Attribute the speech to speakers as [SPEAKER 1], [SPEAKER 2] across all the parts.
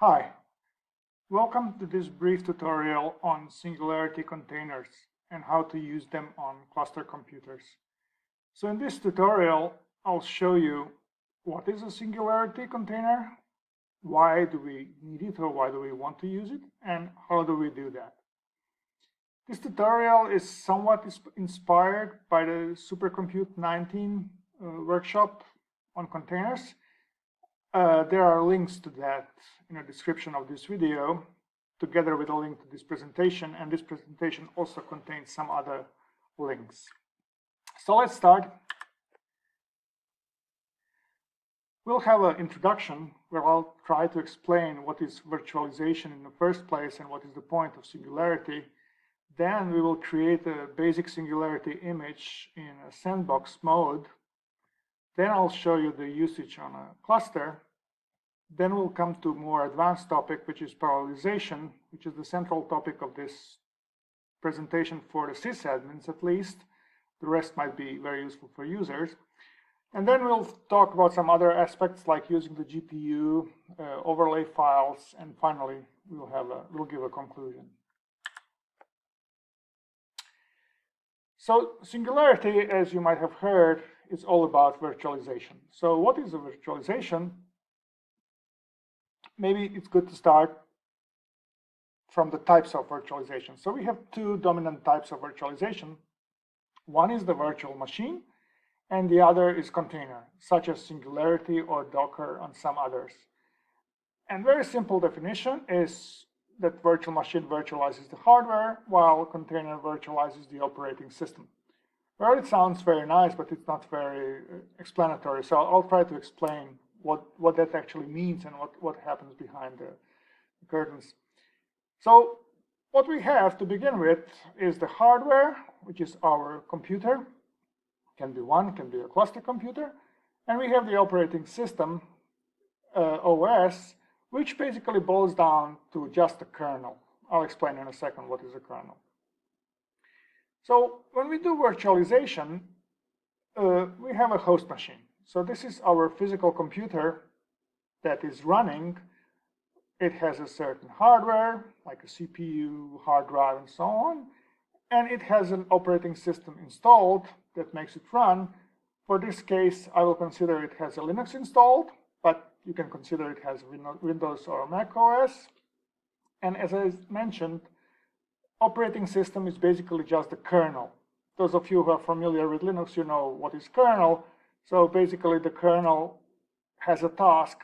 [SPEAKER 1] Hi, welcome to this brief tutorial on Singularity containers and how to use them on cluster computers. So in this tutorial, I'll show you what is a Singularity container, why do we need it or why do we want to use it, and how do we do that. This tutorial is somewhat inspired by the Supercompute 19 workshop on containers. There are links to that in the description of this video, together with a link to this presentation, and this presentation also contains some other links. So let's start. We'll have an introduction where I'll try to explain what is virtualization in the first place and what is the point of Singularity. Then we will create a basic Singularity image in a sandbox mode. Then I'll show you the usage on a cluster. Then we'll come to a more advanced topic, which is parallelization, which is the central topic of this presentation for the sysadmins at least. The rest might be very useful for users. And then we'll talk about some other aspects like using the GPU, overlay files, and finally we'll give a conclusion. So Singularity, as you might have heard, is all about virtualization. So what is a virtualization? Maybe it's good to start from the types of virtualization. So we have two dominant types of virtualization. One is the virtual machine, and the other is container, such as Singularity or Docker and some others. And very simple definition is that virtual machine virtualizes the hardware, while container virtualizes the operating system. Well, it sounds very nice, but it's not very explanatory. So I'll try to explain what that actually means and what happens behind the curtains. So what we have to begin with is the hardware, which is our computer. Can be one, can be a cluster computer. And we have the operating system, OS, which basically boils down to just a kernel. I'll explain in a second what is a kernel. So when we do virtualization, we have a host machine. So this is our physical computer that is running. It has a certain hardware, like a CPU, hard drive, and so on. And it has an operating system installed that makes it run. For this case, I will consider it has a Linux installed, but you can consider it has Windows or Mac OS. And as I mentioned, operating system is basically just the kernel. Those of you who are familiar with Linux, you know what is kernel. So basically the kernel has a task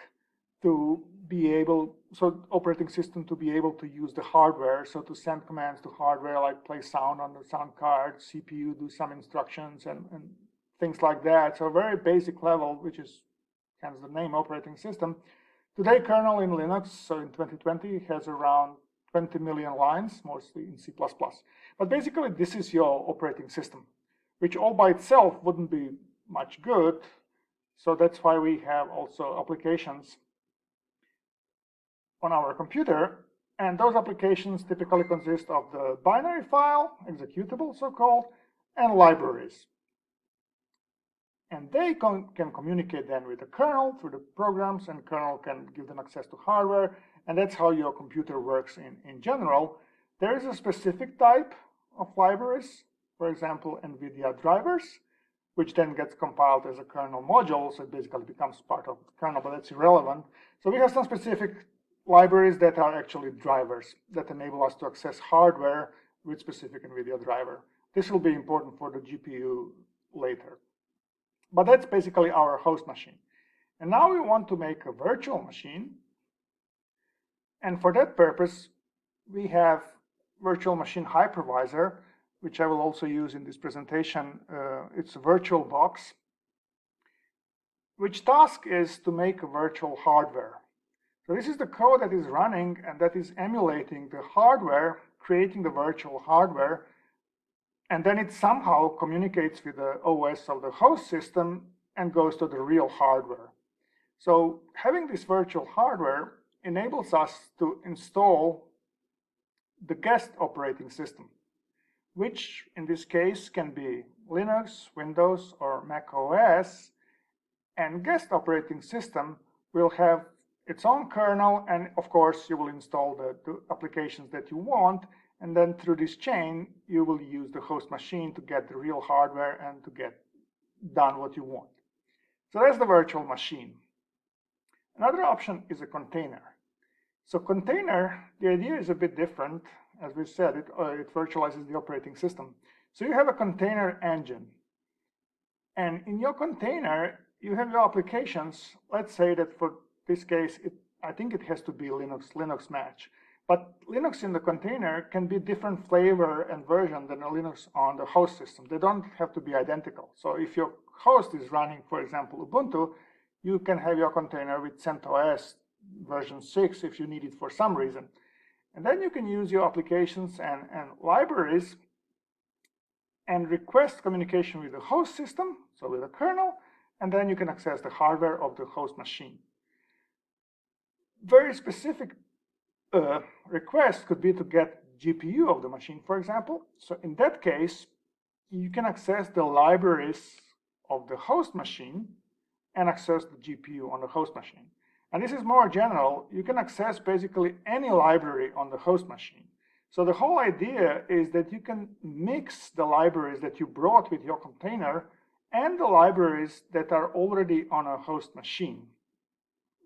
[SPEAKER 1] to be able, so operating system to be able to use the hardware, so to send commands to hardware like play sound on the sound card, CPU do some instructions and things like that. So a very basic level, which is hence the name operating system. Today kernel in Linux, so in 2020, has around 20 million lines, mostly in C++. But basically this is your operating system, which all by itself wouldn't be much good. So that's why we have also applications on our computer. And those applications typically consist of the binary file, executable so-called, and libraries. And they can communicate then with the kernel through the programs, and kernel can give them access to hardware. And that's how your computer works in general. There is a specific type of libraries, for example, NVIDIA drivers, which then gets compiled as a kernel module, so it basically becomes part of the kernel, but that's irrelevant. So we have some specific libraries that are actually drivers that enable us to access hardware with specific NVIDIA driver. This will be important for the GPU later. But that's basically our host machine. And now we want to make a virtual machine. And for that purpose, we have virtual machine hypervisor, which I will also use in this presentation. It's a virtual box, which task is to make a virtual hardware. So this is the code that is running and that is emulating the hardware, creating the virtual hardware, and then it somehow communicates with the OS of the host system and goes to the real hardware. So having this virtual hardware enables us to install the guest operating system, which in this case can be Linux, Windows, or Mac OS. And guest operating system will have its own kernel, and of course you will install the applications that you want, and then through this chain you will use the host machine to get the real hardware and to get done what you want. So that's the virtual machine. Another option is a container. So container, the idea is a bit different. As we said, it virtualizes the operating system. So you have a container engine, and in your container you have your applications. Let's say that for this case, I think it has to be Linux match. But Linux in the container can be different flavor and version than a Linux on the host system. They don't have to be identical. So if your host is running, for example, Ubuntu, you can have your container with CentOS version 6 if you need it for some reason. And then you can use your applications and libraries and request communication with the host system, so with the kernel, and then you can access the hardware of the host machine. Very specific request could be to get GPU of the machine, for example. So in that case, you can access the libraries of the host machine and access the GPU on the host machine. And this is more general. You can access basically any library on the host machine. So the whole idea is that you can mix the libraries that you brought with your container and the libraries that are already on a host machine.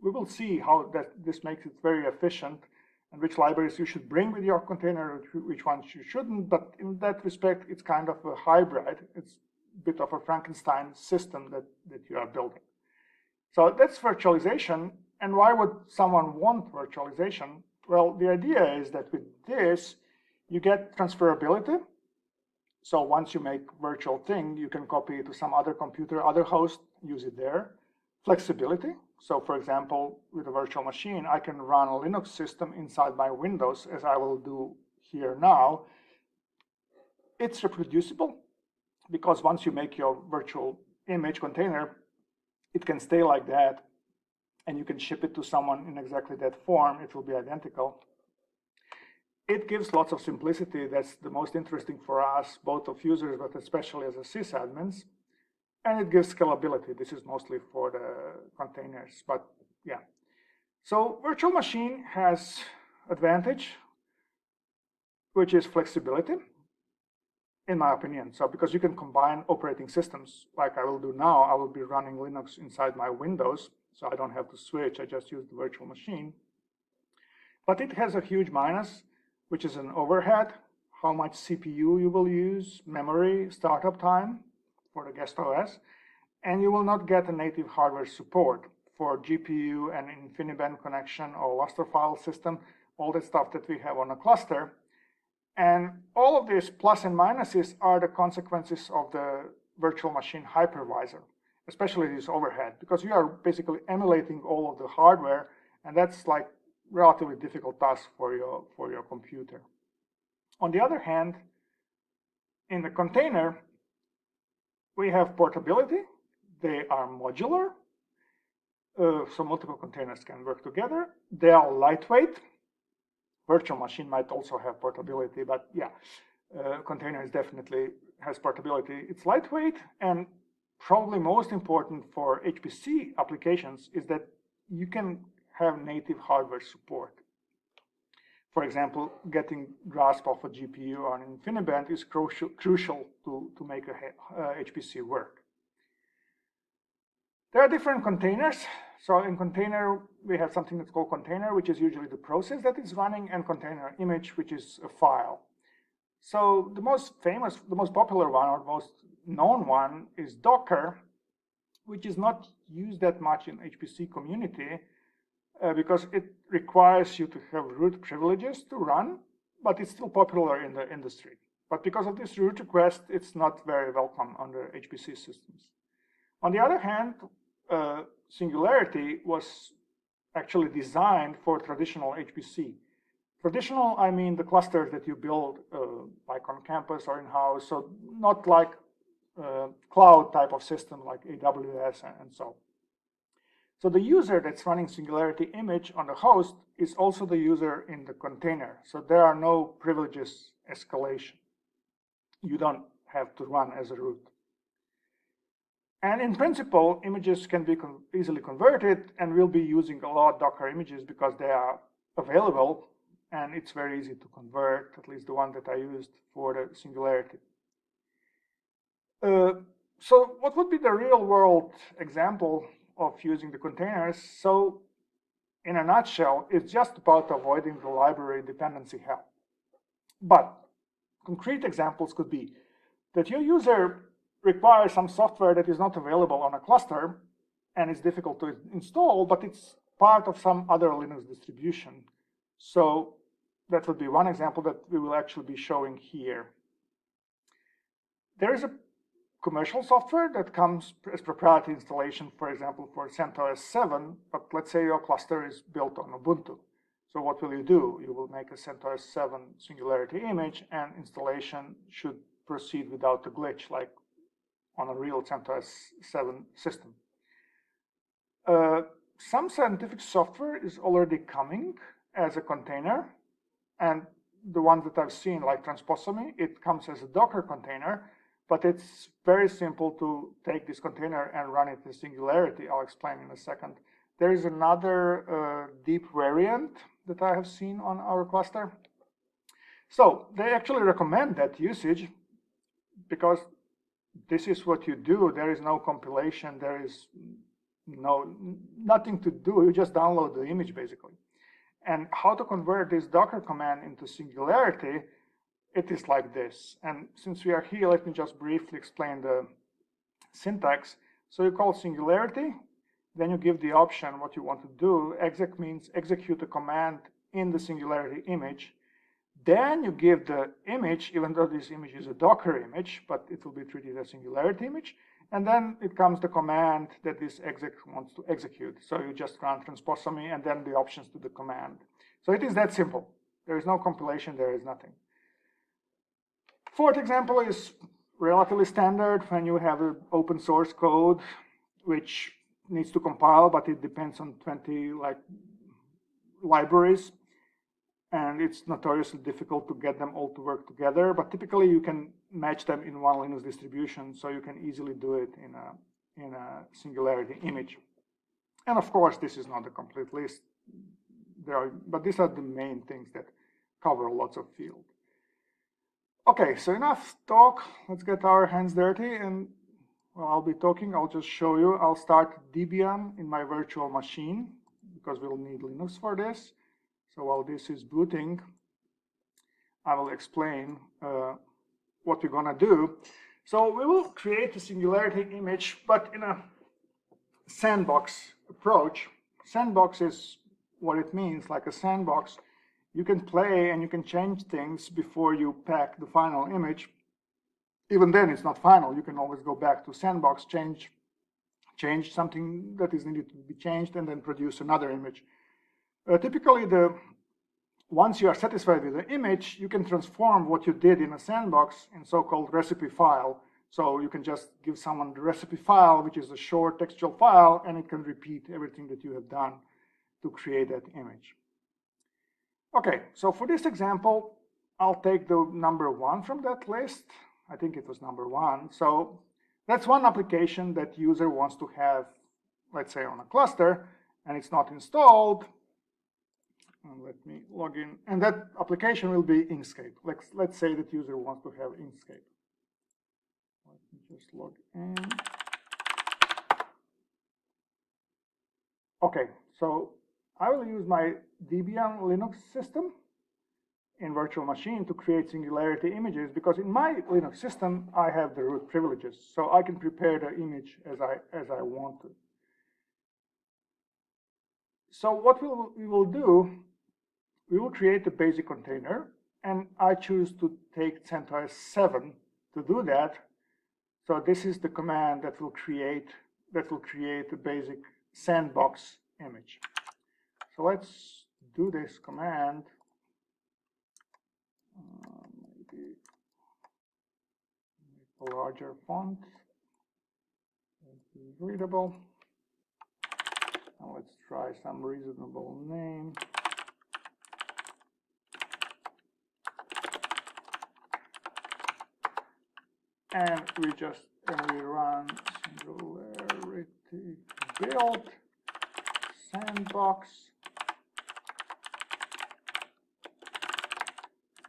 [SPEAKER 1] We will see how this makes it very efficient and which libraries you should bring with your container, which ones you shouldn't. But in that respect, it's kind of a hybrid. It's a bit of a Frankenstein system that you are building. So that's virtualization. And why would someone want virtualization? Well, the idea is that with this, you get transferability. So once you make virtual thing, you can copy it to some other computer, other host, use it there. Flexibility. So for example, with a virtual machine, I can run a Linux system inside my Windows, as I will do here now. It's reproducible because once you make your virtual image container, it can stay like that, and you can ship it to someone in exactly that form. It will be identical. It gives lots of simplicity. That's the most interesting for us, both of users, but especially as a sysadmins. And it gives scalability. This is mostly for the containers, but yeah. So virtual machine has advantage, which is flexibility, in my opinion. So because you can combine operating systems, like I will do now, I will be running Linux inside my Windows, so I don't have to switch. I just use the virtual machine. But it has a huge minus, which is an overhead, how much CPU you will use, memory, startup time for the guest OS, and you will not get a native hardware support for GPU and InfiniBand connection or raster file system, all the stuff that we have on a cluster. And all of these plus and minuses are the consequences of the virtual machine hypervisor, especially this overhead, because you are basically emulating all of the hardware, and that's like relatively difficult task for your computer. On the other hand, in the container, we have portability. They are modular, so multiple containers can work together. They are lightweight. Virtual machine might also have portability, but yeah, containers definitely has portability. It's lightweight, and probably most important for HPC applications is that you can have native hardware support. For example, getting grasp of a GPU on InfiniBand is crucial to make a HPC work. There are different containers. So in container, we have something that's called container, which is usually the process that is running, and container image, which is a file. So the most famous, the most popular one, or most known one is Docker, which is not used that much in HPC community because it requires you to have root privileges to run, but it's still popular in the industry. But because of this root request, it's not very welcome under HPC systems. On the other hand, Singularity was actually designed for traditional HPC. Traditional, I mean the clusters that you build like on campus or in-house, so not like cloud type of system like AWS and so. So the user that's running Singularity image on the host is also the user in the container. So there are no privileges escalation. You don't have to run as a root. And in principle, images can be easily converted, and we'll be using a lot of Docker images because they are available, and it's very easy to convert, at least the one that I used for the Singularity. So what would be the real world example of using the containers? So in a nutshell, it's just about avoiding the library dependency hell. But concrete examples could be that your user requires some software that is not available on a cluster and it's difficult to install, but it's part of some other Linux distribution. So that would be one example that we will actually be showing here. There is a commercial software that comes as proprietary installation, for example, for CentOS 7, but let's say your cluster is built on Ubuntu. So what will you do? You will make a CentOS 7 Singularity image, and installation should proceed without a glitch, like on a real CentOS 7 system. Some scientific software is already coming as a container, and the ones that I've seen, like Transposomy, it comes as a Docker container, but it's very simple to take this container and run it in Singularity. I'll explain in a second. There is another deep variant that I have seen on our cluster. So they actually recommend that usage because this is what you do. There is no compilation. There is nothing to do. You just download the image, basically. And how to convert this Docker command into Singularity, it is like this. And since we are here, let me just briefly explain the syntax. So you call Singularity, then you give the option what you want to do. Exec means execute a command in the Singularity image. Then you give the image, even though this image is a Docker image, but it will be treated as a Singularity image. And then it comes the command that this exec wants to execute. So you just run Transposomy and then the options to the command. So it is that simple. There is no compilation, there is nothing. Fourth example is relatively standard when you have an open source code which needs to compile, but it depends on 20 libraries. And it's notoriously difficult to get them all to work together, but typically you can match them in one Linux distribution, so you can easily do it in a Singularity image. And of course, this is not a complete list, but these are the main things that cover lots of field. Okay, so enough talk. Let's get our hands dirty, and while I'll be talking, I'll just show you. I'll start Debian in my virtual machine because we'll need Linux for this. So while this is booting, I will explain what we're gonna do. So we will create a Singularity image, but in a sandbox approach. Sandbox is what it means, like a sandbox. You can play and you can change things before you pack the final image. Even then, it's not final. You can always go back to sandbox, change something that is needed to be changed, and then produce another image. Typically, once you are satisfied with the image, you can transform what you did in a sandbox in so-called recipe file. So you can just give someone the recipe file, which is a short textual file, and it can repeat everything that you have done to create that image. Okay, so for this example, I'll take the number 1 from that list. I think it was number 1. So that's one application that user wants to have, let's say, on a cluster, and it's not installed. And let me log in, and that application will be Inkscape. Let's say that user wants to have Inkscape. Let me just log in. Okay, so I will use my Debian Linux system in virtual machine to create Singularity images, because in my Linux system I have the root privileges, so I can prepare the image as I want to. So what we will do, we will create a basic container, and I choose to take CentOS 7 to do that. So this is the command that will create a basic sandbox image. So let's do this command. Maybe make a larger font, readable. Now let's try some reasonable name. And we run Singularity. build sandbox.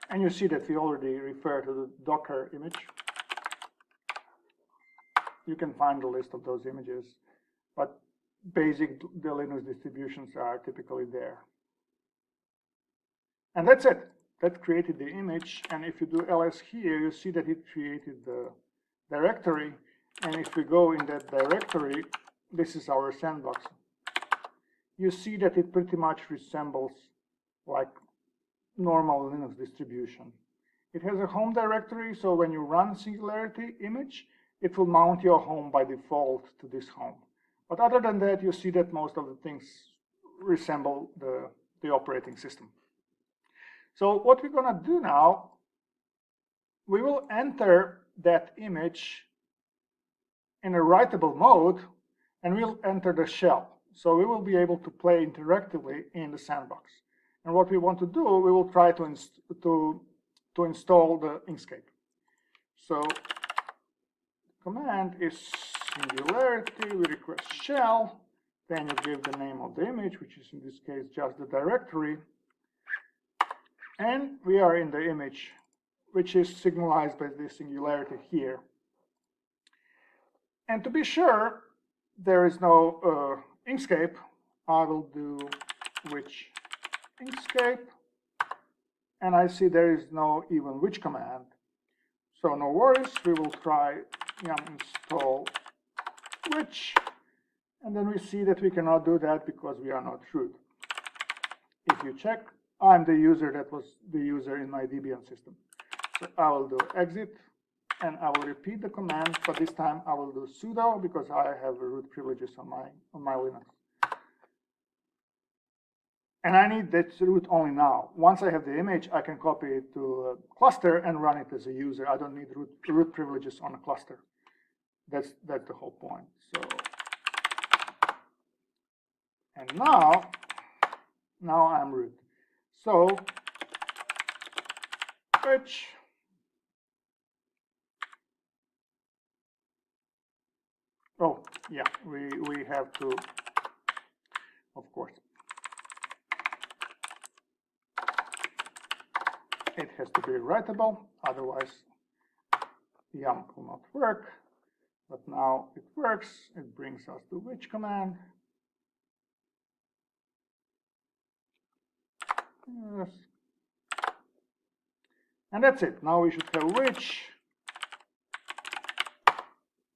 [SPEAKER 1] And you see that we already refer to the Docker image. You can find the list of those images, but basic the Linux distributions are typically there. And that's it. That created the image. And if you do ls here, you see that it created the directory. And if we go in that directory, this is our sandbox. You see that it pretty much resembles like normal Linux distribution. It has a home directory, so when you run Singularity image, it will mount your home by default to this home. But other than that, you see that most of the things resemble the operating system. So what we're going to do now, we will enter that image in a writable mode, and we'll enter the shell. So we will be able to play interactively in the sandbox. And what we want to do, we will try to install the Inkscape. So the command is Singularity, we request shell, then you give the name of the image, which is in this case just the directory. And we are in the image, which is signalized by the Singularity here. And to be sure there is no Inkscape, I will do which Inkscape, and I see there is no even which command. So no worries, we will try yum install which, and then we see that we cannot do that because we are not root. If you check, I'm the user that was the user in my Debian system. So I will do exit, and I will repeat the command, but this time I will do sudo because I have root privileges on my Linux. And I need that root only now. Once I have the image, I can copy it to a cluster and run it as a user. I don't need root privileges on a cluster. That's the whole point. So, and now I'm root. So, which oh yeah, we have to, of course. It has to be writable, otherwise yum will not work. But now it works. It brings us to which command. Yes. And that's it. Now we should have which.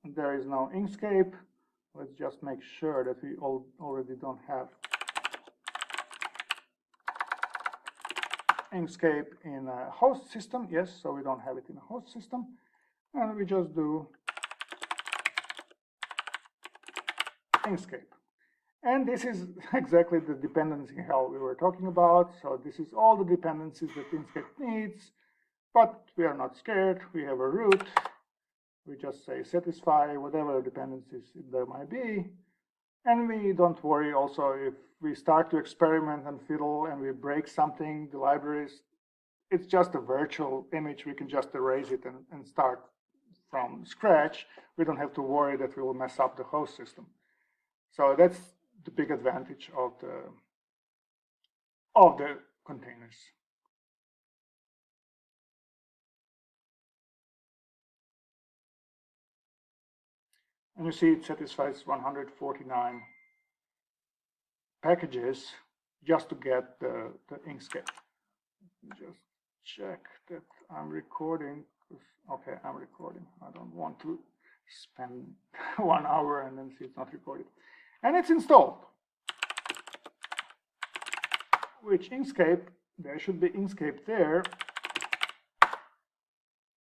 [SPEAKER 1] And there is no Inkscape. Let's just make sure that we already don't have Inkscape in a host system. Yes, so we don't have it in a host system. And we just do Inkscape. And this is exactly the dependency hell we were talking about. So this is all the dependencies that Inkscape needs, but we are not scared. We have a root. We just say satisfy whatever dependencies there might be. And we don't worry also if we start to experiment and fiddle and we break something, the libraries, it's just a virtual image. We can just erase it and start from scratch. We don't have to worry that we will mess up the host system. So that's the big advantage of the containers. And you see it satisfies 149 packages just to get the Inkscape. Just check that I'm recording. Okay, I'm recording. I don't want to spend 1 hour and then see it's not recorded. And it's installed. Which Inkscape, there should be Inkscape there.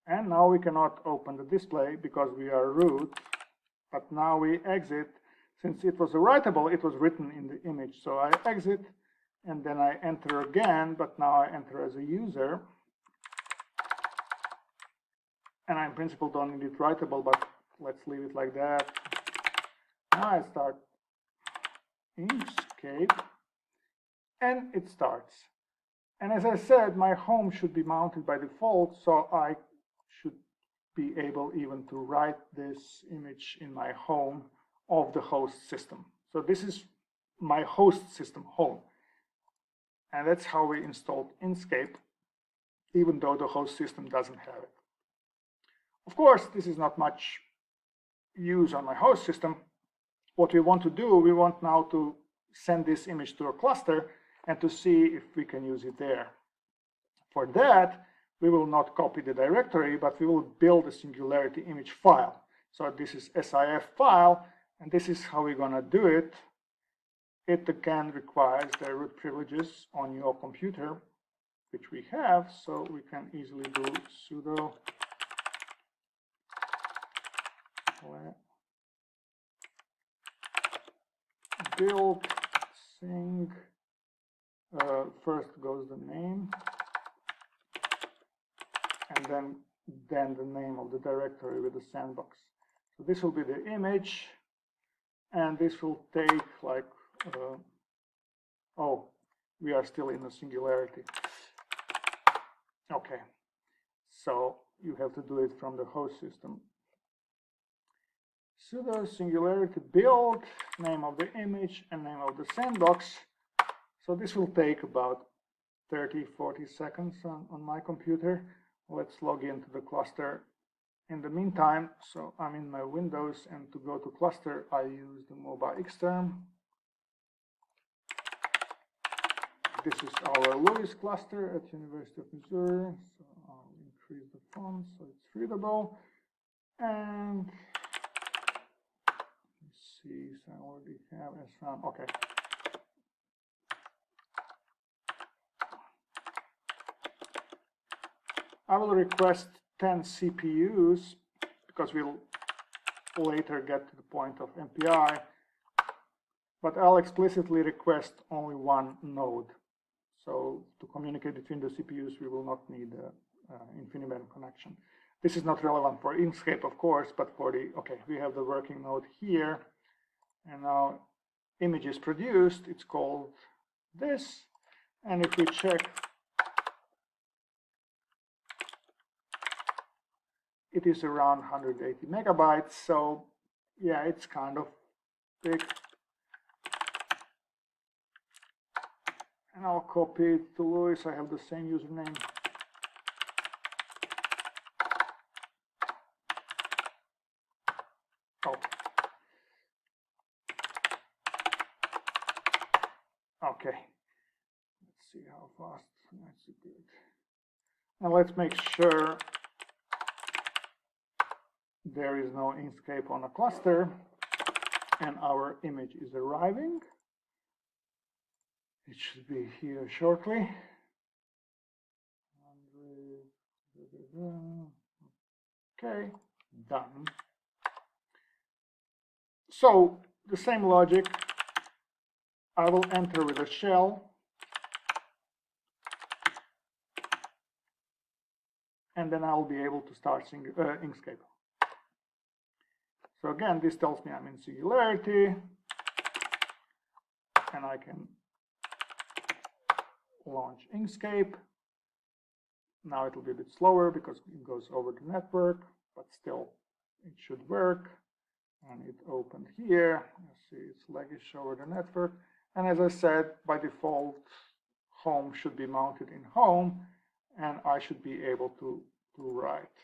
[SPEAKER 1] And now we cannot open the display because we are root. But now we exit. Since it was writable, it was written in the image. So I exit and then I enter again, but now I enter as a user. And I in principle don't need it writable, but let's leave it like that. Now I start Inkscape and it starts. And as I said, my home should be mounted by default, so I should be able even to write this image in my home of the host system. So this is my host system home. And that's how we installed Inkscape, even though the host system doesn't have it. Of course, this is not much use on my host system. What we want to do, we want now to send this image to a cluster and to see if we can use it there. For that, we will not copy the directory, but we will build a Singularity image file. So this is SIF file, and this is how we're going to do it. It again requires the root privileges on your computer, which we have, so we can easily do sudo build sing. First goes the name, and then the name of the directory with the sandbox. So this will be the image, and this will take like oh, we are still in the Singularity. Okay, so you have to do it from the host system. Sudo Singularity build, name of the image and name of the sandbox. So this will take about 30-40 seconds on my computer. Let's log into the cluster in the meantime. So I'm in my Windows, and to go to cluster, I use the Mpi Xterm. This is our Lewis cluster at University of Missouri. So I'll increase the font so it's readable. And let's see, so I already have SRAM. Okay. I will request 10 CPUs because we'll later get to the point of MPI, but I'll explicitly request only one node. So to communicate between the CPUs, we will not need an InfiniBand connection. This is not relevant for Inkscape, of course, but for the, okay, we have the working node here, and now image is produced. It's called this, and if we check, it is around 180 megabytes. So yeah, it's kind of big. And I'll copy it to Lewis. I have the same username. Oh. Okay. Let's see how fast that's good. Now let's make sure there is no Inkscape on a cluster, and our image is arriving. It should be here shortly. Okay, done. So the same logic, I will enter with a shell, and then I'll be able to start Inkscape. So again, this tells me I'm in Singularity, and I can launch Inkscape. Now it will be a bit slower because it goes over the network, but still it should work. And it opened here. You see it's sluggish over the network. And as I said, by default, home should be mounted in home, and I should be able to write.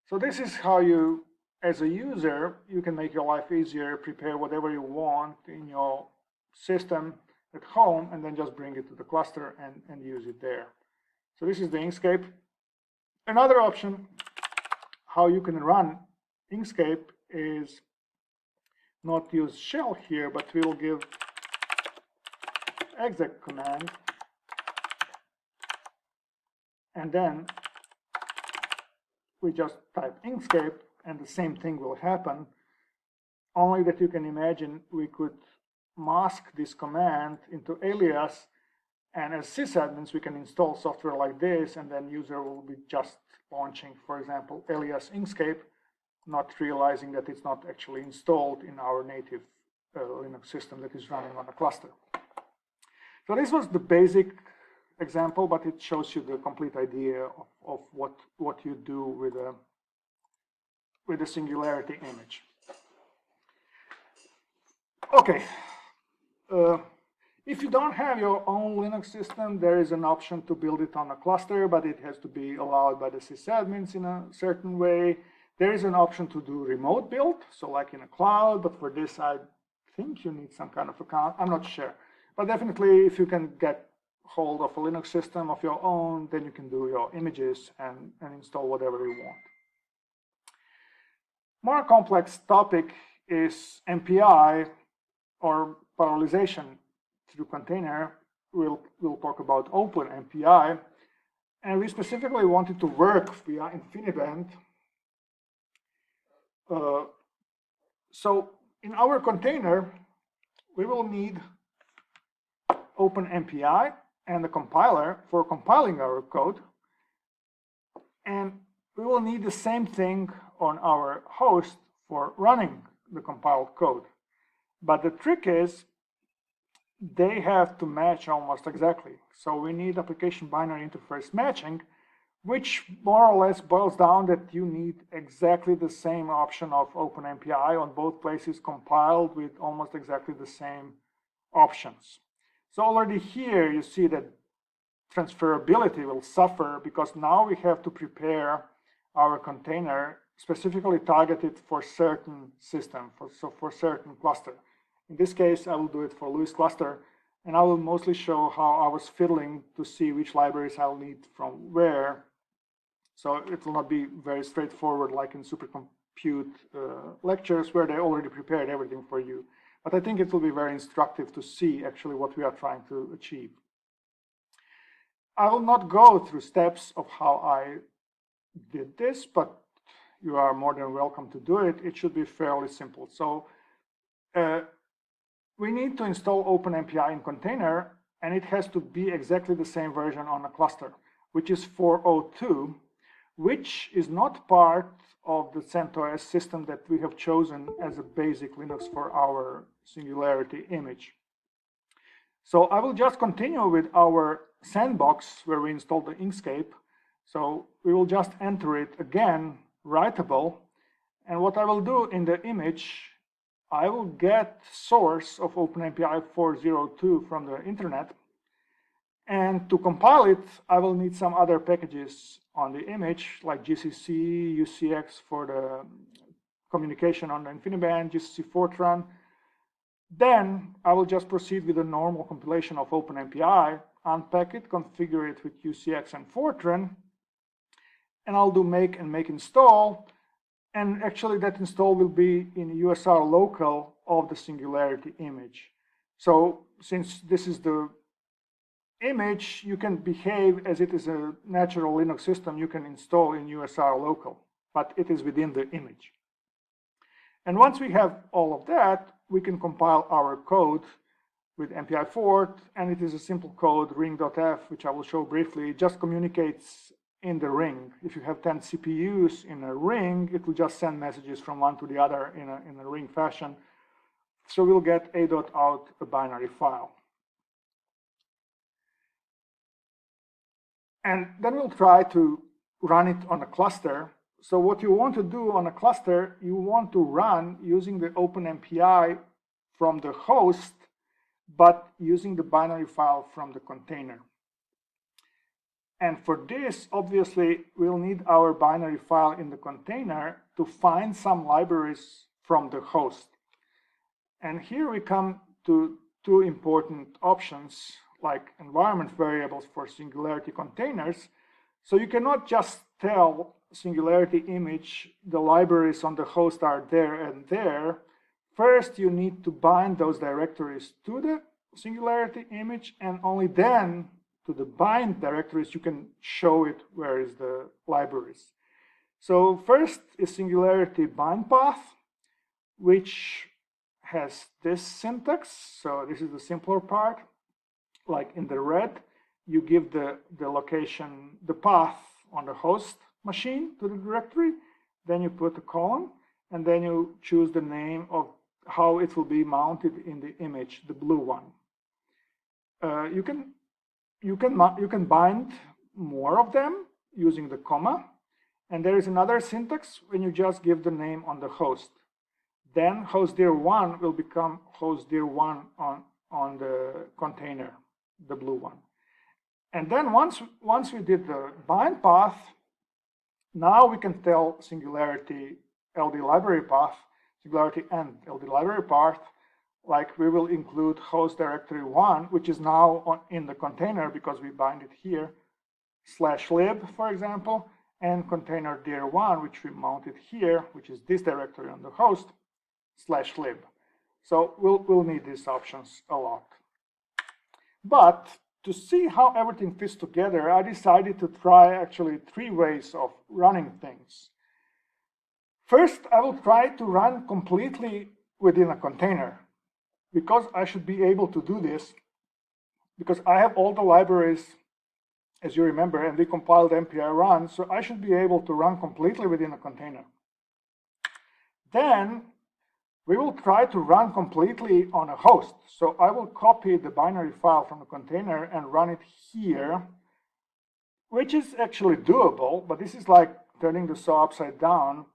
[SPEAKER 1] So this is how you, as a user, you can make your life easier, prepare whatever you want in your system at home, and then just bring it to the cluster and use it there. So this is the Inkscape. Another option how you can run Inkscape is not use shell here, but we'll give exec command, and then we just type Inkscape, and the same thing will happen, only that you can imagine we could mask this command into alias, and as sysadmins we can install software like this, and then user will be just launching, for example, alias Inkscape, not realizing that it's not actually installed in our native Linux system that is running on a cluster. So this was the basic example, but it shows you the complete idea of what you do with a Singularity image. Okay. If you don't have your own Linux system, there is an option to build it on a cluster, but it has to be allowed by the sysadmins in a certain way. There is an option to do remote build, so like in a cloud, but for this I think you need some kind of account. I'm not sure. But definitely if you can get hold of a Linux system of your own, then you can do your images and install whatever you want. More complex topic is MPI, or parallelization through container. We'll talk about Openmpi, and we specifically wanted to work via InfiniBand. So in our container, we will need Openmpi and the compiler for compiling our code, and we will need the same thing on our host for running the compiled code. But the trick is they have to match almost exactly. So we need application binary interface matching, which more or less boils down that you need exactly the same option of Openmpi on both places compiled with almost exactly the same options. So already here you see that transferability will suffer because now we have to prepare our container specifically targeted for certain system, for certain cluster. In this case, I will do it for Louis cluster, and I will mostly show how I was fiddling to see which libraries I'll need from where. So it will not be very straightforward like in supercompute lectures where they already prepared everything for you. But I think it will be very instructive to see actually what we are trying to achieve. I will not go through steps of how I did this, but you are more than welcome to do it. It should be fairly simple. So we need to install Openmpi in container, and it has to be exactly the same version on a cluster, which is 4.02, which is not part of the CentOS system that we have chosen as a basic Linux for our Singularity image. So I will just continue with our sandbox where we installed the Inkscape. So we will just enter it again, writable. And what I will do in the image, I will get source of Openmpi 4.02 from the internet. And to compile it, I will need some other packages on the image, like GCC, UCX for the communication on the InfiniBand, GCC Fortran. Then I will just proceed with a normal compilation of Openmpi, unpack it, configure it with UCX and Fortran, and I'll do make and make install. And actually that install will be in USR local of the Singularity image. So since this is the image, you can behave as it is a natural Linux system you can install in USR local, but it is within the image. And once we have all of that, we can compile our code with MPI Fort, and it is a simple code, ring.f, which I will show briefly. It just communicates in the ring. If you have 10 CPUs in a ring, it will just send messages from one to the other in a ring fashion. So we'll get a.out, a binary file. And then we'll try to run it on a cluster. So what you want to do on a cluster, you want to run using the Openmpi from the host, but using the binary file from the container. And for this, obviously, we'll need our binary file in the container to find some libraries from the host. And here we come to two important options, like environment variables for Singularity containers. So you cannot just tell Singularity image the libraries on the host are there and there. First, you need to bind those directories to the Singularity image, and only then to the bind directories you can show it where is the libraries. So first is Singularity bind path, which has this syntax. So this is the simpler part. Like in the red, you give the location, the path on the host machine to the directory, then you put a colon, and then you choose the name of how it will be mounted in the image, the blue one. You can bind more of them using the comma, and there is another syntax when you just give the name on the host. then host dir 1 will become host dir 1 on the container, the blue one. And then once we did the bind path, now we can tell Singularity LD library path, Singularity and LD library path, like we will include host directory 1, which is now in the container because we bind it here, /lib, for example, and container dir 1, which we mounted here, which is this directory on the host, /lib. So we'll need these options a lot. But to see how everything fits together, I decided to try actually 3 ways of running things. First, I will try to run completely within a container, because I should be able to do this, because I have all the libraries, as you remember, and we compiled Mpi Run, so I should be able to run completely within a container. Then we will try to run completely on a host. So I will copy the binary file from the container and run it here, which is actually doable, but this is like turning the saw upside down.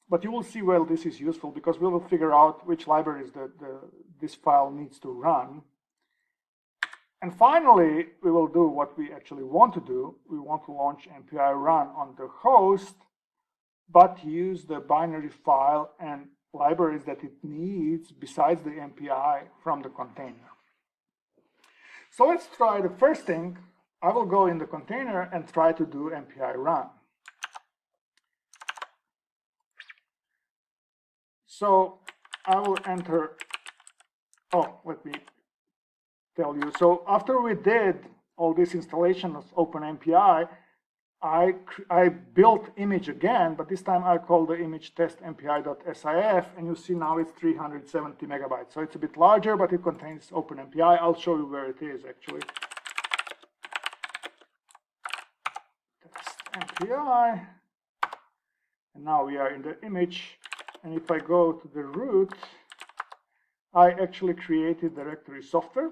[SPEAKER 1] But you will see where this is useful, because we will figure out which libraries this file needs to run. And finally, we will do what we actually want to do. We want to launch Mpi Run on the host, but use the binary file and libraries that it needs besides the MPI from the container. So let's try the first thing. I will go in the container and try to do Mpi Run. So I will enter, let me tell you. So after we did all this installation of Openmpi, I built image again, but this time I called the image test mpi.sif, and you see now it's 370 megabytes. So it's a bit larger, but it contains Openmpi. I'll show you where it is actually. Test mpi, and now we are in the image. And if I go to the root, I actually created directory software.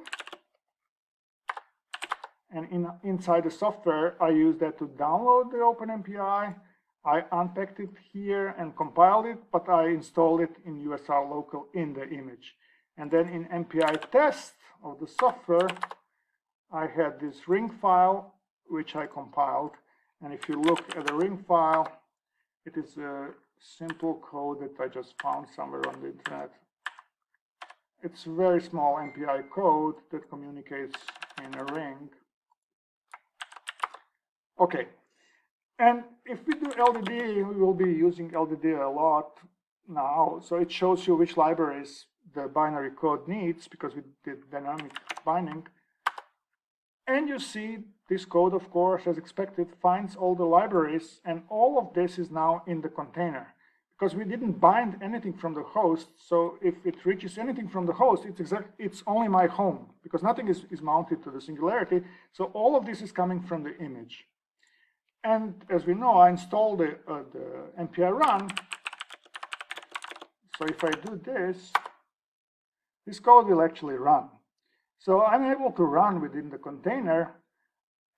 [SPEAKER 1] And inside the software, I use that to download the Openmpi. I unpacked it here and compiled it, but I installed it in USR local in the image. And then in MPI test of the software, I had this ring file, which I compiled. And if you look at the ring file, it is a simple code that I just found somewhere on the internet. It's very small MPI code that communicates in a ring. Okay, and if we do LDD, we will be using LDD a lot now. So it shows you which libraries the binary code needs, because we did dynamic binding. And you see this code, of course, as expected, finds all the libraries, and all of this is now in the container, because we didn't bind anything from the host. So if it reaches anything from the host, it's only my home, because nothing is mounted to the Singularity. So all of this is coming from the image. And as we know, I installed the Mpi Run. So if I do this, this code will actually run. So I'm able to run within the container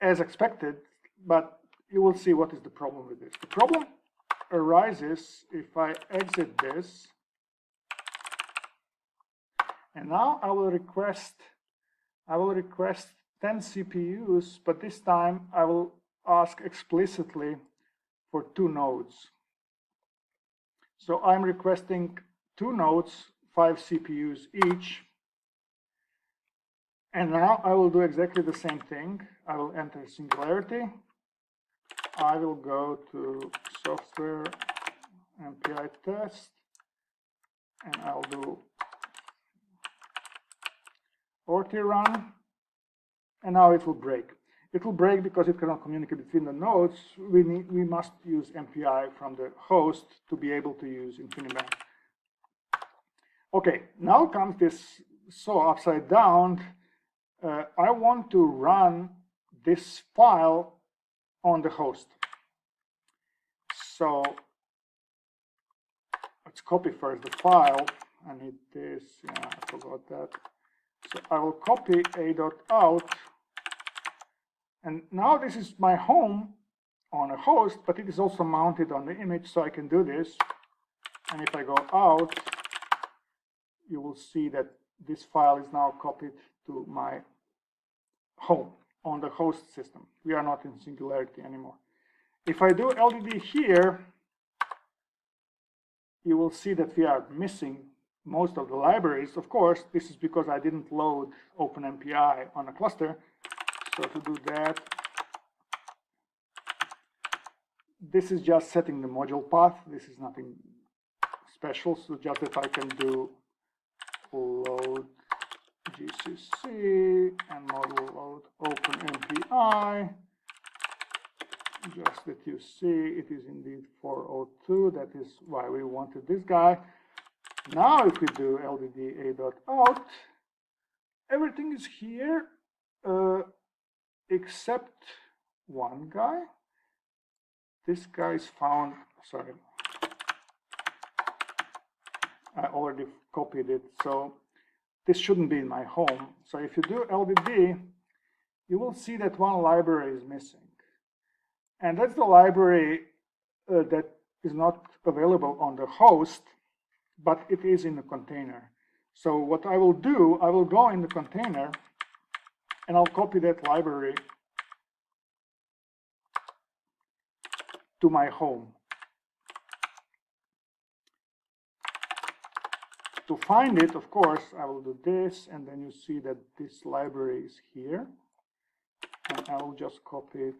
[SPEAKER 1] as expected, but you will see what is the problem with this. The problem arises if I exit this, and now I will request 10 CPUs, but this time I will ask explicitly for 2 nodes. So I'm requesting 2 nodes, 5 CPUs each. And now I will do exactly the same thing. I will enter Singularity. I will go to software, MPI test, and I'll do ORT run. And now it will break. It will break because it cannot communicate between the nodes. We must use MPI from the host to be able to use InfiniBand. Okay, now comes this saw upside down. I want to run this file on the host. So let's copy first the file. I need this. Yeah, I forgot that. So I will copy a.out. And now this is my home on a host, but it is also mounted on the image, so I can do this. And if I go out, you will see that this file is now copied to my home on the host system. We are not in Singularity anymore. If I do LDD here, you will see that we are missing most of the libraries. Of course, this is because I didn't load OpenMpi on a cluster. So to do that, this is just setting the module path. This is nothing special, so just that I can do load GCC and module load OpenMpi. Just that you see it is indeed 402. That is why we wanted this guy. Now if we do LDD a.out, everything is here except one guy. This guy is found, sorry, I already copied it, so this shouldn't be in my home. So if you do LDD, you will see that one library is missing. And that's the library that is not available on the host, but it is in the container. So what I will do, I will go in the container and I'll copy that library to my home. To find it, of course, I will do this, and then you see that this library is here. And I will just copy it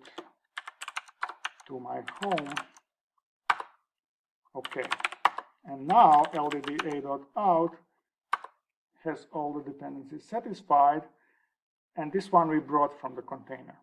[SPEAKER 1] to my home. Okay. And now LDD a.out has all the dependencies satisfied, and this one we brought from the container.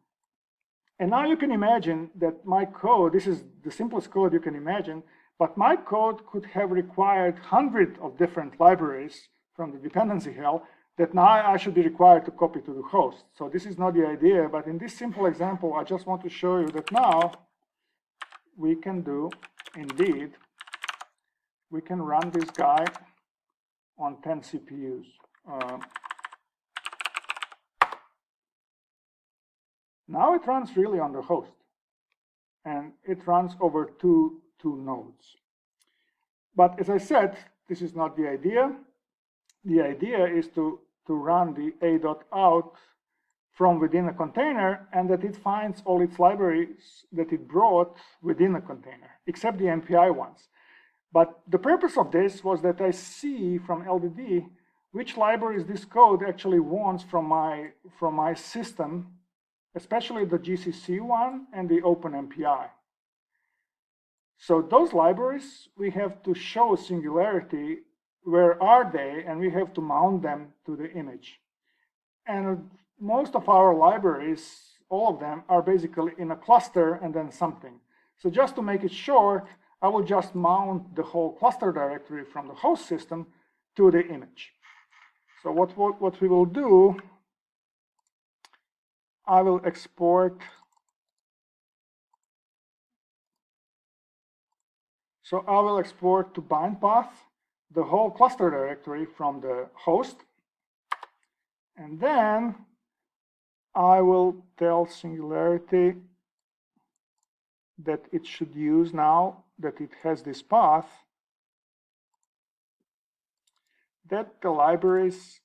[SPEAKER 1] And now you can imagine that my code, this is the simplest code you can imagine, but my code could have required hundreds of different libraries from the dependency hell that now I should be required to copy to the host. So this is not the idea, but in this simple example, I just want to show you that now we can do, indeed, we can run this guy on 10 CPUs. Now it runs really on the host, and it runs over two nodes. But as I said, this is not the idea. The idea is to run the a.out from within a container, and that it finds all its libraries that it brought within a container, except the MPI ones. But the purpose of this was that I see from LDD which libraries this code actually wants from my system, especially the GCC one and the OpenMpi. So those libraries, we have to show Singularity, where are they, and we have to mount them to the image. And most of our libraries, all of them, are basically in a cluster and then something. So just to make it short, I will just mount the whole cluster directory from the host system to the image. So what we will do, I will export. So I will export to bind path the whole cluster directory from the host. And then I will tell Singularity that it should use, now that it has this path, that the libraries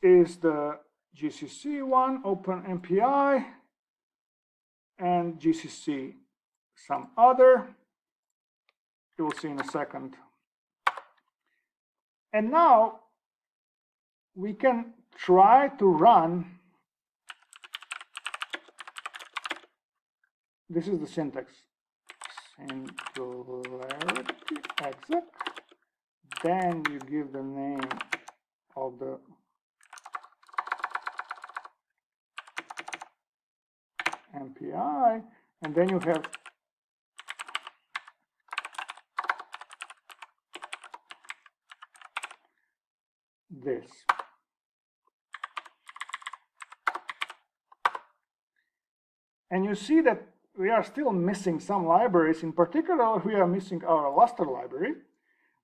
[SPEAKER 1] is the GCC one, OpenMpi, and GCC some other. You will see in a second. And now we can try to run. This is the syntax. Singularity exec. Then you give the name of the MPI, and then you have this. And you see that we are still missing some libraries. In particular, we are missing our Lustre library.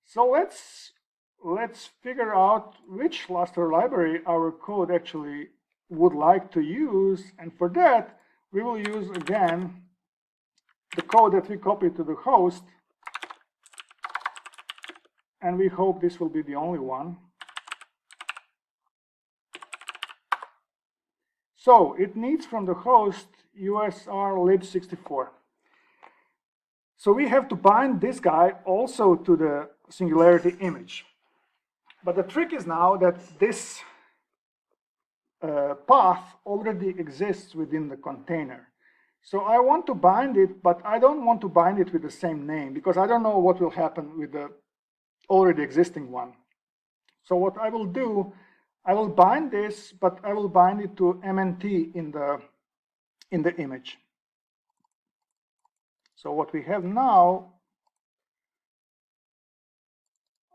[SPEAKER 1] So let's figure out which Lustre library our code actually would like to use. And for that, we will use again the code that we copied to the host. and we hope this will be the only one. So it needs from the host USR lib64. So we have to bind this guy also to the Singularity image. But the trick is now that this path already exists within the container. So I want to bind it, but I don't want to bind it with the same name because I don't know what will happen with the already existing one. So what I will do, I will bind this, but I will bind it to MNT in the image. So what we have now,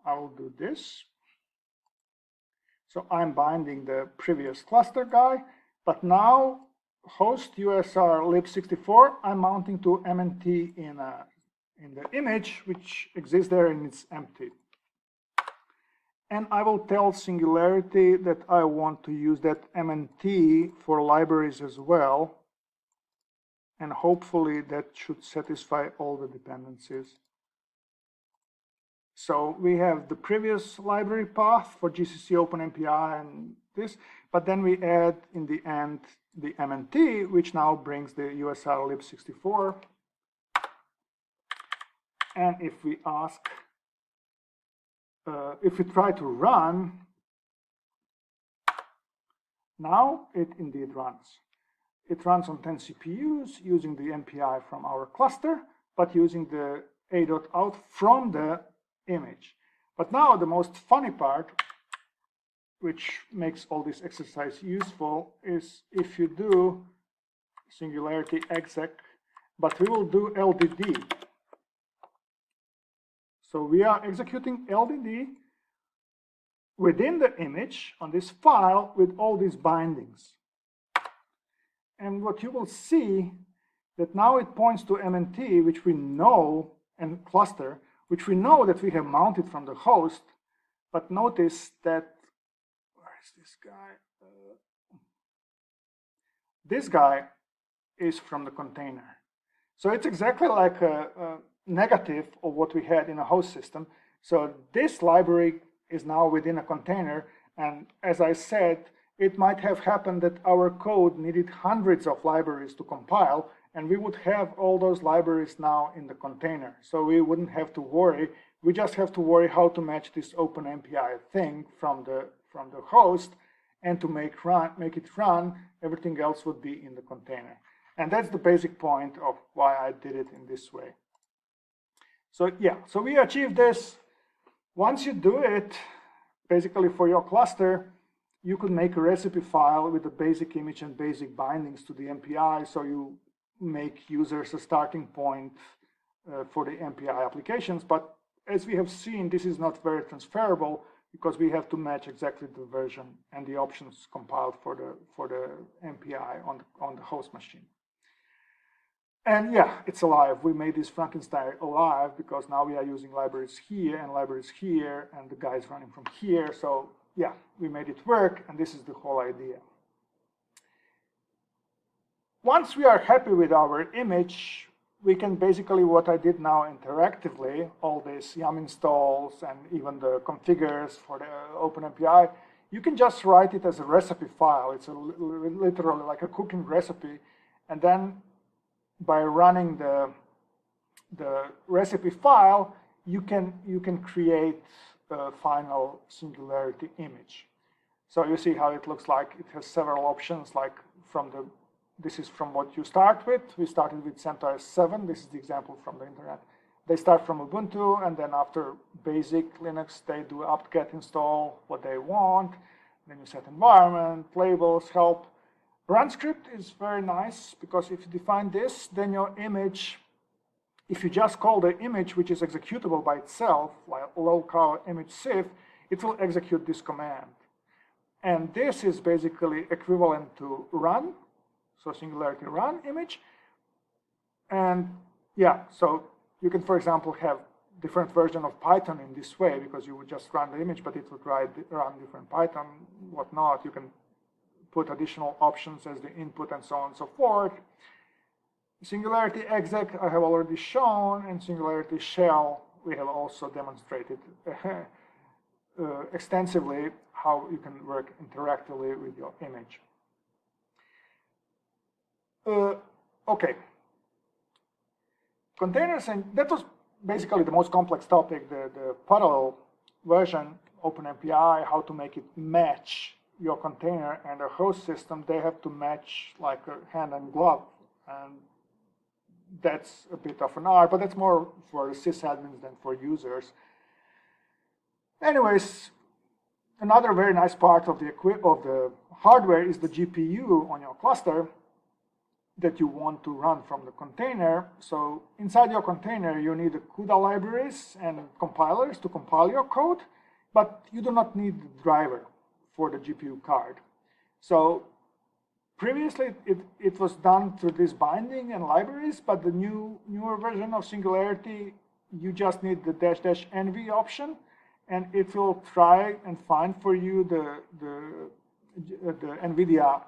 [SPEAKER 1] I will do this. So I'm binding the previous cluster guy, but now host USR lib64, I'm mounting to MNT in the image, which exists there and it's empty. And I will tell Singularity that I want to use that MNT for libraries as well. And hopefully that should satisfy all the dependencies. So we have the previous library path for GCC OpenMPI and this, but then we add in the end the MNT, which now brings the USR lib64. And if we ask, if we try to run, now it indeed runs. It runs on 10 CPUs using the MPI from our cluster, but using the a.out from the image. But now the most funny part, which makes all this exercise useful, is if you do Singularity exec, but we will do LDD. So we are executing LDD within the image on this file with all these bindings. And what you will see that now it points to MNT, which we know, and cluster, which we know that we have mounted from the host, but notice that, where is this guy? This guy is from the container. So it's exactly like a negative of what we had in a host system. So this library is now within a container, and as I said, it might have happened that our code needed hundreds of libraries to compile, and we would have all those libraries now in the container. So we wouldn't have to worry. We just have to worry how to match this OpenMPI thing from the host, and to make it run, everything else would be in the container. And that's the basic point of why I did it in this way. So yeah, so we achieved this. Once you do it, basically for your cluster, you could make a recipe file with the basic image and basic bindings to the MPI, so you make users a starting point for the MPI applications. But as we have seen, this is not very transferable because we have to match exactly the version and the options compiled for the MPI on the host machine. And yeah, it's alive. We made this Frankenstein alive because now we are using libraries here and libraries here, and the guy is running from here. So yeah, we made it work, and this is the whole idea. Once we are happy with our image, we can basically, what I did now interactively, all these yum installs and even the configures for the OpenMPI, you can just write it as a recipe file. It's literally like a cooking recipe, and then by running the recipe file, you can create the final Singularity image. So you see how it looks like. It has several options, like this is from what you start with. We started with CentOS 7. This is the example from the internet. They start from Ubuntu, and then after basic Linux, they do apt-get install what they want. Then you set environment, labels, help. Run script is very nice because if you define this, then your image, if you just call the image, which is executable by itself, like local image sif, it will execute this command. And this is basically equivalent to run, so Singularity run image. And yeah, so you can, for example, have different version of Python in this way because you would just run the image, but it would run different Python, whatnot. You can put additional options as the input and so on and so forth. Singularity exec I have already shown, and Singularity shell we have also demonstrated extensively how you can work interactively with your image. Okay. Containers, and that was basically the most complex topic, the parallel version, OpenMpi, how to make it match your container and a host system. They have to match like a hand and glove, and that's a bit of an art, but that's more for sysadmins than for users. Anyways, another very nice part of the hardware is the GPU on your cluster that you want to run from the container. So inside your container, you need the CUDA libraries and compilers to compile your code, but you do not need the driver for the GPU card. So previously, it was done through this binding and libraries, but the newer version of Singularity, you just need the --NV option, and it will try and find for you the NVIDIA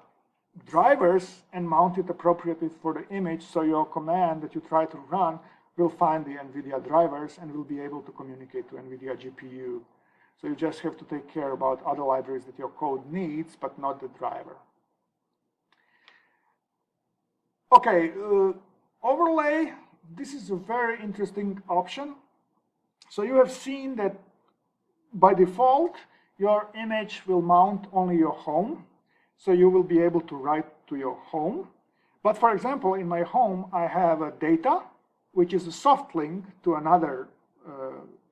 [SPEAKER 1] drivers and mount it appropriately for the image, so your command that you try to run will find the NVIDIA drivers and will be able to communicate to NVIDIA GPU. So you just have to take care about other libraries that your code needs, but not the driver. Okay, overlay, this is a very interesting option. So you have seen that by default, your image will mount only your home. So you will be able to write to your home. But for example, in my home, I have a data, which is a soft link to another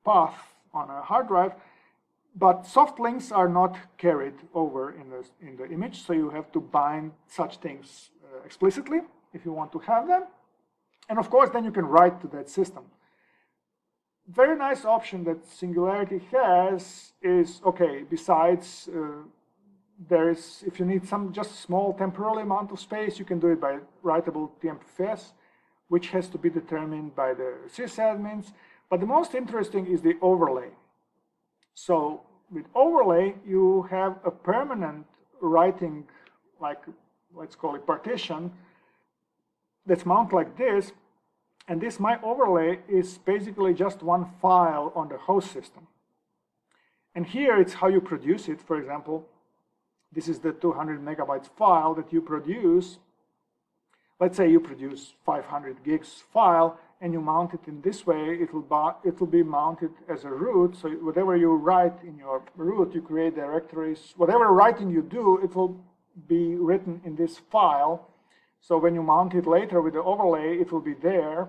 [SPEAKER 1] path on a hard drive. But soft links are not carried over in the image. So you have to bind such things explicitly if you want to have them. And of course, then you can write to that system. Very nice option that Singularity has is, okay, besides if you need some just small temporal amount of space, you can do it by writable TMPFS, which has to be determined by the sysadmins. But the most interesting is the overlay. So with overlay, you have a permanent writing, like let's call it partition, that's mounted like this. And this my overlay is basically just one file on the host system. And here it's how you produce it. For example, this is the 200 megabytes file that you produce. Let's say you produce 500 gigs file and you mount it in this way. It will be mounted as a root. So whatever you write in your root, you create directories. Whatever writing you do, it will be written in this file. So when you mount it later with the overlay, it will be there.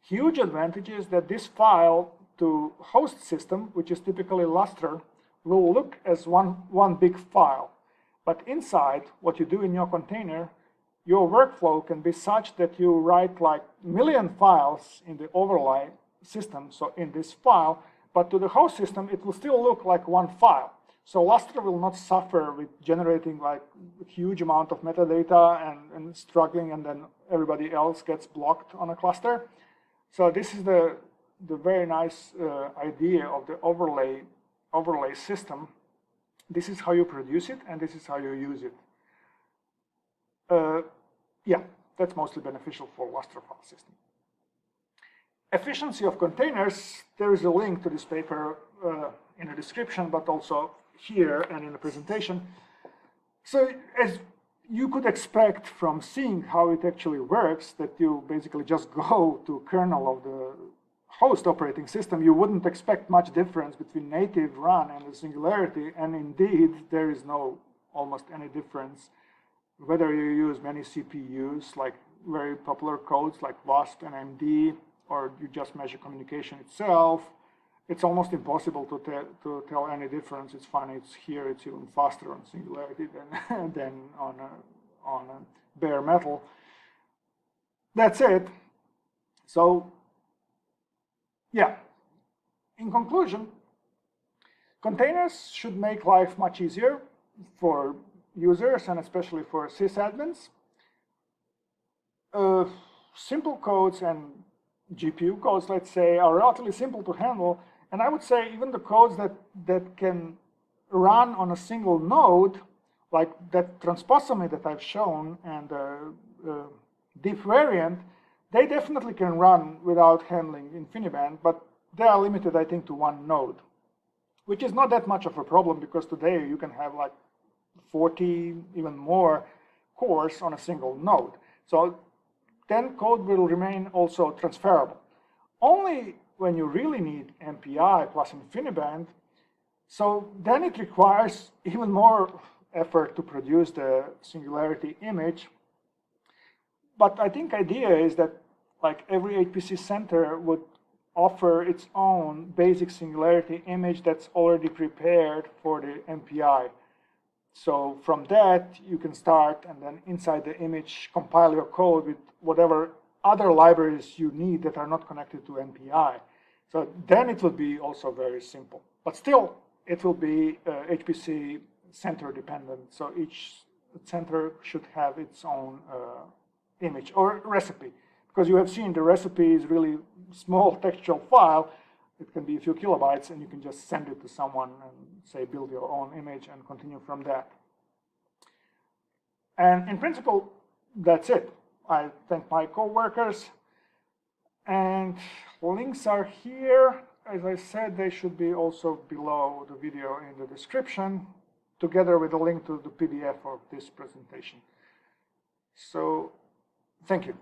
[SPEAKER 1] Huge advantage is that this file to host system, which is typically Lustre, will look as one big file. But inside, what you do in your container, your workflow can be such that you write like a million files in the overlay system, so in this file, but to the host system, it will still look like one file. So Lustre will not suffer with generating like a huge amount of metadata and struggling, and then everybody else gets blocked on a cluster. So this is the very nice idea of the overlay system. This is how you produce it, and this is how you use it. Yeah, that's mostly beneficial for Lustre file system. Efficiency of containers, there is a link to this paper in the description, but also here and in the presentation. So as you could expect from seeing how it actually works, that you basically just go to kernel of the host operating system, you wouldn't expect much difference between native run and the Singularity, and indeed there is almost any difference whether you use many CPUs like very popular codes like WASP and MD, or you just measure communication itself. It's almost impossible to tell any difference. It's funny, it's even faster on Singularity than on bare metal. That's it. So yeah, in conclusion, containers should make life much easier for users and especially for sysadmins. Simple codes and GPU codes, let's say, are relatively simple to handle. And I would say even the codes that can run on a single node, like that transposomy that I've shown and deep variant, they definitely can run without handling InfiniBand. But they are limited, I think, to one node, which is not that much of a problem because today you can have like 40, even more cores on a single node. So then code will remain also transferable. Only when you really need MPI plus InfiniBand, so then it requires even more effort to produce the Singularity image. But I think idea is that like every HPC center would offer its own basic Singularity image that's already prepared for the MPI. So from that, you can start and then inside the image compile your code with whatever other libraries you need that are not connected to MPI. So then it will be also very simple. But still, it will be HPC center dependent. So each center should have its own image or recipe. Because you have seen the recipe is really small textual file. It can be a few kilobytes, and you can just send it to someone and say, build your own image and continue from that. And in principle, that's it. I thank my coworkers. And links are here. As I said, they should be also below the video in the description, together with a link to the PDF of this presentation. So, thank you.